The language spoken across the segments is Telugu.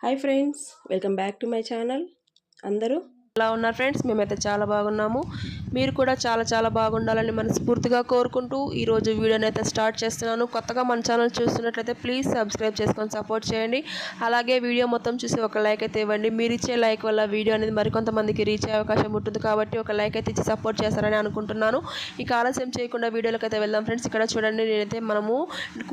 Hi friends, welcome back to my channel. అందరూ ఎలా ఉన్నారు ఫ్రెండ్స్? మేమైతే చాలా బాగున్నాము. మీరు కూడా చాలా బాగుండాలని మనస్ఫూర్తిగా కోరుకుంటూ ఈరోజు వీడియోని అయితే స్టార్ట్ చేస్తున్నాను. కొత్తగా మన ఛానల్ చూస్తున్నట్లయితే ప్లీజ్ సబ్స్క్రైబ్ చేసుకొని సపోర్ట్ చేయండి. అలాగే వీడియో మొత్తం చూసి ఒక లైక్ అయితే ఇవ్వండి. మీరు ఇచ్చే లైక్ వల్ల వీడియో అనేది మరికొంతమందికి రీచ్ అయ్యే అవకాశం ఉంటుంది కాబట్టి ఒక లైక్ అయితే ఇచ్చి సపోర్ట్ చేస్తారని అనుకుంటున్నాను. ఇక ఆలస్యం చేయకుండా వీడియోలోకి అయితే వెళ్దాం ఫ్రెండ్స్. ఇక్కడ చూడండి, నేనైతే మనము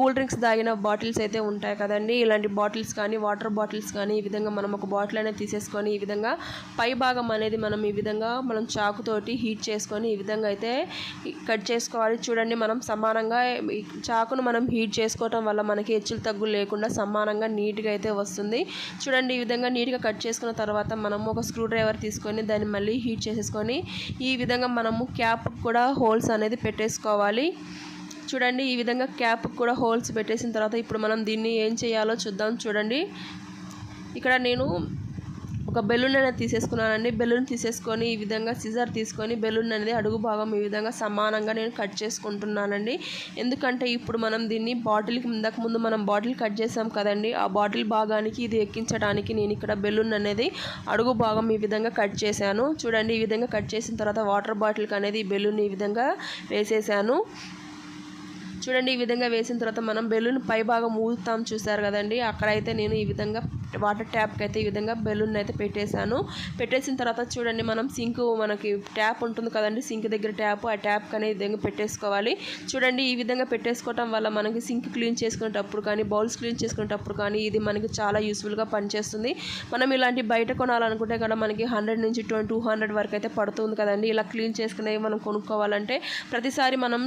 కూల్ డ్రింక్స్ తాగిన బాటిల్స్ అయితే ఉంటాయి కదండి, ఇలాంటి బాటిల్స్ కానీ వాటర్ బాటిల్స్ కానీ ఈ విధంగా మనం ఒక బాటిల్ అనేది తీసేసుకొని ఈ విధంగా పై భాగం అనేది మనం ఈ విధంగా మనం చాకుతోటి హీట్ చేసుకొని ఈ విధంగా అయితే కట్ చేసుకోవాలి. చూడండి, మనం సమానంగా చాకును మనం హీట్ చేసుకోవటం వల్ల మనకి హెచ్చులు తగ్గులు లేకుండా సమానంగా నీట్గా అయితే వస్తుంది. చూడండి, ఈ విధంగా నీట్గా కట్ చేసుకున్న తర్వాత మనము ఒక స్క్రూ డ్రైవర్ తీసుకొని దాన్ని మళ్ళీ హీట్ చేసేసుకొని ఈ విధంగా మనము క్యాప్ కూడా హోల్స్ అనేది పెట్టేసుకోవాలి. చూడండి, ఈ విధంగా క్యాప్ కూడా హోల్స్ పెట్టేసిన తర్వాత ఇప్పుడు మనం దీన్ని ఏం చేయాలో చూద్దాం. చూడండి, ఇక్కడ నేను ఒక బెలూన్ అనేది తీసేసుకున్నానండి. బెలూన్ తీసేసుకొని ఈ విధంగా సిజర్ తీసుకొని బెలూన్ అనేది అడుగు భాగం ఈ విధంగా సమానంగా నేను కట్ చేసుకుంటున్నానండి. ఎందుకంటే ఇప్పుడు మనం దీన్ని బాటిల్కి ముందు మనం బాటిల్ కట్ చేసాం కదండి, ఆ బాటిల్ భాగానికి ఇది ఎక్కించడానికి నేను ఇక్కడ బెలూన్ అనేది అడుగు భాగం ఈ విధంగా కట్ చేశాను. చూడండి, ఈ విధంగా కట్ చేసిన తర్వాత వాటర్ బాటిల్కి అనేది ఈ బెలూన్ ఈ విధంగా వేసేసాను. చూడండి, ఈ విధంగా వేసిన తర్వాత మనం బెలూన్ పై భాగం ఊదుతాం చూసారు కదండి, అక్కడైతే నేను ఈ విధంగా వాటర్ ట్యాప్కి అయితే ఈ విధంగా బెలూన్ అయితే పెట్టేశాను. పెట్టేసిన తర్వాత చూడండి, మనం సింక్ మనకి ట్యాప్ ఉంటుంది కదండి, సింక్ దగ్గర ట్యాప్, ఆ ట్యాప్కి అనేది ఈ విధంగా పెట్టేసుకోవాలి. చూడండి, ఈ విధంగా పెట్టేసుకోవటం వల్ల మనకి సింక్ క్లీన్ చేసుకునేటప్పుడు కానీ బౌల్స్ క్లీన్ చేసుకునేటప్పుడు కానీ ఇది మనకి చాలా యూస్ఫుల్గా పనిచేస్తుంది. మనం ఇలాంటి బయట కొనాలనుకుంటే కూడా మనకి 100 నుంచి 200 వరకు అయితే పడుతుంది కదండి. ఇలా క్లీన్ చేసుకునేవి మనం కొనుక్కోవాలంటే ప్రతిసారి మనం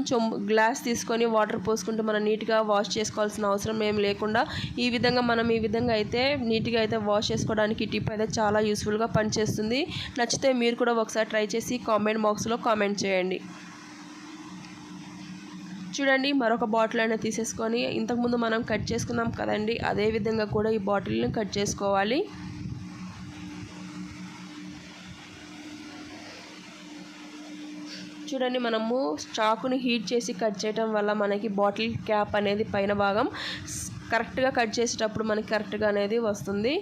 గ్లాస్ తీసుకొని వాటర్ పోసుకుంటూ మనం నీట్గా వాష్ చేసుకోవాల్సిన అవసరం ఏం లేకుండా ఈ విధంగా మనం ఈ విధంగా అయితే నీట్గా అయితే వాష్ చేసుకోవడానికి టిప్ అయితే చాలా యూస్ఫుల్గా పనిచేస్తుంది. నచ్చితే మీరు కూడా ఒకసారి ట్రై చేసి కామెంట్ బాక్స్లో కామెంట్ చేయండి. చూడండి, మరొక బాటిల్ అనేది తీసేసుకొని ఇంతకుముందు మనం కట్ చేసుకున్నాం కదండి, అదే విధంగా కూడా ఈ బాటిల్ని కట్ చేసుకోవాలి. చూడండి, మనము చాకుని హీట్ చేసి కట్ చేయడం వల్ల మనకి బాటిల్ క్యాప్ అనేది పైన భాగం కరెక్ట్గా కట్ చేసేటప్పుడు మనకి కరెక్ట్గా అనేది వస్తుంది.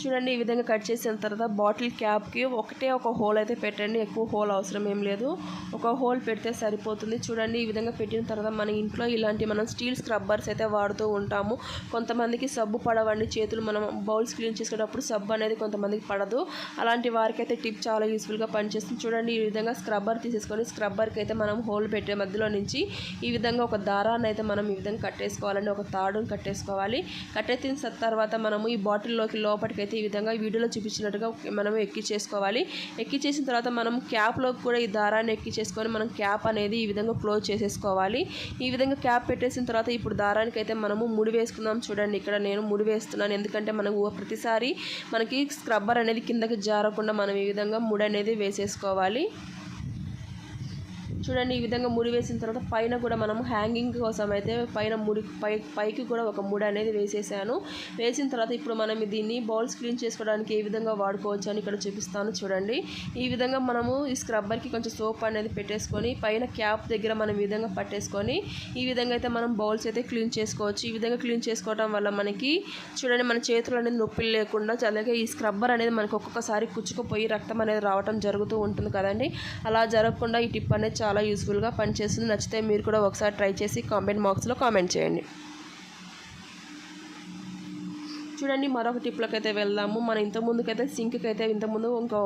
చూడండి, ఈ విధంగా కట్ చేసిన తర్వాత బాటిల్ క్యాప్కి ఒకటే ఒక హోల్ అయితే పెట్టండి, ఎక్కువ హోల్ అవసరం ఏం లేదు, ఒక హోల్ పెడితే సరిపోతుంది. చూడండి, ఈ విధంగా పెట్టిన తర్వాత మన ఇంట్లో ఇలాంటి మనం స్టీల్ స్క్రబ్బర్స్ అయితే వాడుతూ ఉంటాము. కొంతమందికి సబ్బు పడవండి, చేతులు మనం బౌల్స్ క్లీన్ చేసుకునేటప్పుడు సబ్బు అనేది కొంతమందికి పడదు. అలాంటి వారికి అయితే టిప్ చాలా యూస్ఫుల్గా పనిచేస్తుంది. చూడండి, ఈ విధంగా స్క్రబ్బర్ తీసేసుకొని స్క్రబ్బర్కి అయితే మనం హోల్ పెట్టే మధ్యలో నుంచి ఈ విధంగా ఒక దారాన్ని అయితే మనం ఈ విధంగా కట్టేసుకోవాలండి, ఒక తాడుని కట్టేసుకోవాలి. కట్టేసిన తర్వాత మనము ఈ బాటిల్లోకి లోపలికి ఈ విధంగా వీడియోలో చూపించినట్టుగా మనం ఎక్కించేసుకోవాలి. ఎక్కించేసిన తర్వాత మనం క్యాప్లోకి కూడా ఈ దారాన్ని ఎక్కించేసుకొని మనం క్యాప్ అనేది ఈ విధంగా క్లోజ్ చేసేసుకోవాలి. ఈ విధంగా క్యాప్ పెట్టేసిన తర్వాత ఇప్పుడు దారానికి అయితే మనము ముడి వేసుకుందాం. చూడండి, ఇక్కడ నేను ముడి వేస్తున్నాను, ఎందుకంటే మనకు ప్రతిసారి మనకి స్క్రబ్బర్ అనేది కిందకి జారకుండా మనం ఈ విధంగా ముడి అనేది వేసేసుకోవాలి. చూడండి, ఈ విధంగా ముడి వేసిన తర్వాత పైన కూడా మనం హ్యాంగింగ్ కోసం అయితే పైన పైకి కూడా ఒక ముడి అనేది వేసేసాను. వేసిన తర్వాత ఇప్పుడు మనం దీన్ని బౌల్స్ క్లీన్ చేసుకోవడానికి ఏ విధంగా వాడుకోవచ్చు అని ఇక్కడ చూపిస్తాను. చూడండి, ఈ విధంగా మనము ఈ స్క్రబ్బర్కి కొంచెం సోప్ అనేది పెట్టేసుకొని పైన క్యాప్ దగ్గర మనం ఈ విధంగా పట్టేసుకొని ఈ విధంగా అయితే మనం బౌల్స్ అయితే క్లీన్ చేసుకోవచ్చు. ఈ విధంగా క్లీన్ చేసుకోవడం వల్ల మనకి చూడండి మన చేతులు అనేది నొప్పులు లేకుండా, అలాగే ఈ స్క్రబ్బర్ అనేది మనకు ఒక్కొక్కసారి కుచ్చుకుపోయి రక్తం అనేది రావడం జరుగుతూ ఉంటుంది కదండి, అలా జరగకుండా ఈ టిప్ అనేది చాలా యూస్ఫుల్గా పనిచేస్తుంది. నచ్చితే మీరు కూడా ఒకసారి ట్రై చేసి కామెంట్ బాక్స్లో కామెంట్ చేయండి. చూడండి, మరొక టిప్లోకి అయితే వెళ్దాము. మనం ఇంతకుముందుకైతే సింక్కి అయితే ఇంతకుముందు ఇంకో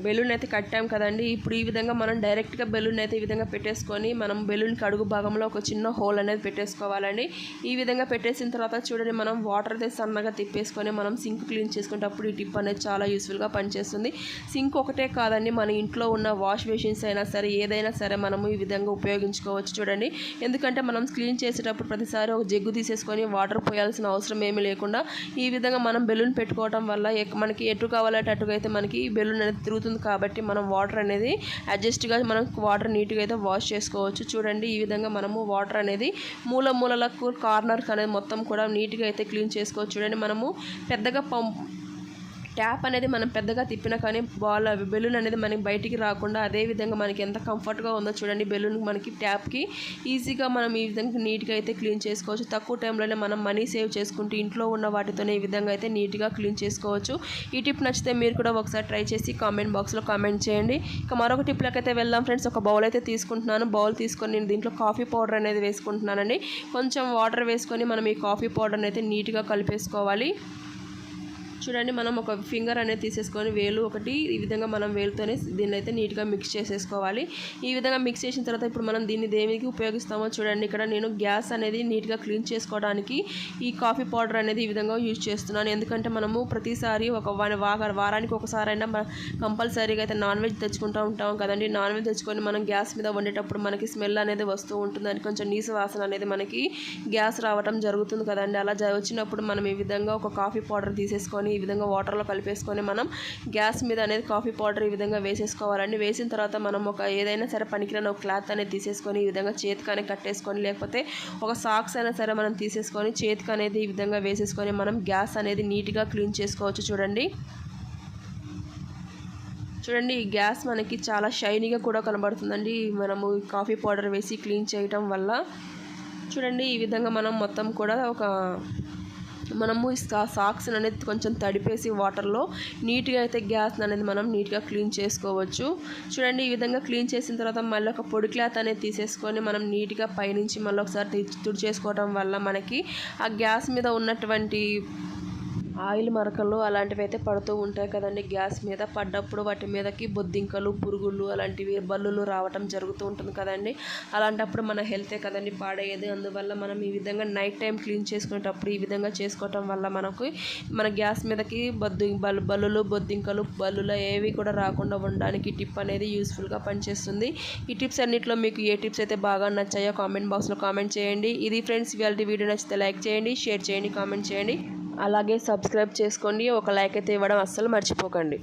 బెలూన్ అయితే కట్టాం కదండి, ఇప్పుడు ఈ విధంగా మనం డైరెక్ట్గా బెలూన్ అయితే ఈ విధంగా పెట్టేసుకొని మనం బెలూన్కి అడుగు భాగంలో ఒక చిన్న హోల్ అనేది పెట్టేసుకోవాలండి. ఈ విధంగా పెట్టేసిన తర్వాత చూడండి, మనం వాటర్ అయితే సన్నగా తిప్పేసుకొని మనం సింక్ క్లీన్ చేసుకునేటప్పుడు ఈ టిప్ అనేది చాలా యూస్ఫుల్గా పనిచేస్తుంది. సింక్ ఒకటే కాదండి, మన ఇంట్లో ఉన్న వాష్ మెషిన్స్ అయినా సరే ఏదైనా సరే మనము ఈ విధంగా ఉపయోగించుకోవచ్చు. చూడండి, ఎందుకంటే మనం క్లీన్ చేసేటప్పుడు ప్రతిసారి ఒక జగ్గు తీసేసుకొని వాటర్ పోయాల్సిన అవసరం ఏమీ లేకుండా ఈ విధంగా మనం బెలూన్ పెట్టుకోవడం వల్ల మనకి ఎటు కావాలంటే అటుగా అయితే మనకి బెలూన్ అనేది తిరుగుతుంది కాబట్టి మనం వాటర్ అనేది అడ్జస్ట్గా మనం వాటర్ నీట్గా అయితే వాష్ చేసుకోవచ్చు. చూడండి, ఈ విధంగా మనము వాటర్ అనేది మూలలకు కార్నర్స్ అనేది మొత్తం కూడా నీట్గా అయితే క్లీన్ చేసుకోవచ్చు. చూడండి, మనము పెద్దగా ట్యాప్ అనేది మనం పెద్దగా తిప్పినా కానీ బెలూన్ అనేది మనకి బయటికి రాకుండా అదే విధంగా మనకి ఎంత కంఫర్ట్గా ఉందో చూడండి. బెలూన్ మనకి ట్యాప్కి ఈజీగా మనం ఈ విధంగా నీట్గా అయితే క్లీన్ చేసుకోవచ్చు. తక్కువ టైంలోనే మనం మనీ సేవ్ చేసుకుంటూ ఇంట్లో ఉన్న వాటితోనే ఈ విధంగా అయితే నీట్గా క్లీన్ చేసుకోవచ్చు. ఈ టిప్ నచ్చితే మీరు కూడా ఒకసారి ట్రై చేసి కామెంట్ బాక్స్లో కామెంట్ చేయండి. ఇక మరొక టిప్లోకి అయితే వెళ్దాం ఫ్రెండ్స్. ఒక బౌల్ అయితే తీసుకుంటున్నాను. బౌల్ తీసుకొని నేను దీంట్లో కాఫీ పౌడర్ అనేది వేసుకుంటున్నానండి. కొంచెం వాటర్ వేసుకొని మనం ఈ కాఫీ పౌడర్ని అయితే నీట్గా కలిపేసుకోవాలి. చూడండి, మనం ఒక ఫింగర్ అనేది తీసేసుకొని వేలు ఒకటి ఈ విధంగా మనం వేలుతోనే దీన్ని అయితే నీట్గా మిక్స్ చేసేసుకోవాలి. ఈ విధంగా మిక్స్ చేసిన తర్వాత ఇప్పుడు మనం దీన్ని దేనికి ఉపయోగిస్తామో చూడండి. ఇక్కడ నేను గ్యాస్ అనేది నీట్గా క్లీన్ చేసుకోవడానికి ఈ కాఫీ పౌడర్ అనేది ఈ విధంగా యూజ్ చేస్తున్నాను. ఎందుకంటే మనము ప్రతిసారి ఒక వారానికి ఒకసారైనా కంపల్సరీగా అయితే నాన్ వెజ్ తెచ్చుకుంటూ ఉంటాం కదండి. నాన్ వెజ్ తెచ్చుకొని మనం గ్యాస్ మీద వండేటప్పుడు మనకి స్మెల్ అనేది వస్తూ ఉంటుంది. అని కొంచెం నీసు వాసన అనేది మనకి గ్యాస్ రావటం జరుగుతుంది కదండి. అలా వచ్చినప్పుడు మనం ఈ విధంగా ఒక కాఫీ పౌడర్ తీసేసుకొని ఈ విధంగా వాటర్లో కలిపేసుకొని మనం గ్యాస్ మీద అనేది కాఫీ పౌడర్ ఈ విధంగా వేసేసుకోవాలండి. వేసిన తర్వాత మనం ఒక ఏదైనా సరే పనికిరాని ఒక క్లాత్ అనేది తీసేసుకొని ఈ విధంగా చేతికి అనేది కట్టేసుకొని, లేకపోతే ఒక సాక్స్ అయినా సరే మనం తీసేసుకొని చేతికి అనేది ఈ విధంగా వేసేసుకొని మనం గ్యాస్ అనేది నీట్గా క్లీన్ చేసుకోవచ్చు. చూడండి, ఈ గ్యాస్ మనకి చాలా షైనీగా కూడా కనబడుతుందండి మనము కాఫీ పౌడర్ వేసి క్లీన్ చేయటం వల్ల. చూడండి, ఈ విధంగా మనం మొత్తం కూడా మనము సాక్స్ అనేది కొంచెం తడిపేసి వాటర్లో నీట్గా అయితే గ్యాస్ అనేది మనం నీట్గా క్లీన్ చేసుకోవచ్చు. చూడండి, ఈ విధంగా క్లీన్ చేసిన తర్వాత మళ్ళీ ఒక పొడి క్లాత్ అనేది తీసేసుకొని మనం నీట్గా పైనుంచి మళ్ళీ ఒకసారి తుడిచేసుకోవడం వల్ల మనకి ఆ గ్యాస్ మీద ఉన్నటువంటి ఆయిల్ మరకలు అలాంటివి అయితే పడుతూ ఉంటాయి కదండి. గ్యాస్ మీద పడ్డప్పుడు వాటి మీదకి బొద్దింకలు, పురుగులు అలాంటివి బల్లులు రావటం జరుగుతూ ఉంటుంది కదండి. అలాంటప్పుడు మన హెల్తే కదండి పాడయ్యేది. అందువల్ల మనం ఈ విధంగా నైట్ టైం క్లీన్ చేసుకునేటప్పుడు ఈ విధంగా చేసుకోవటం వల్ల మన గ్యాస్ మీదకి బల్లులు, బొద్దింకలు, బల్లులు ఏవి కూడా రాకుండా ఉండడానికి టిప్ అనేది యూస్ఫుల్గా పనిచేస్తుంది. ఈ టిప్స్ అన్నింటిలో మీకు ఏ టిప్స్ అయితే బాగా నచ్చాయో కామెంట్ బాక్స్లో కామెంట్ చేయండి. ఇది ఫ్రెండ్స్ ఇవాళ వీడియో నచ్చితే లైక్ చేయండి, షేర్ చేయండి, కామెంట్ చేయండి. అలాగే సబ్స్క్రైబ్ చేసుకోండి. ఒక లైక్ అయితే ఇవ్వడం అస్సలు మర్చిపోకండి.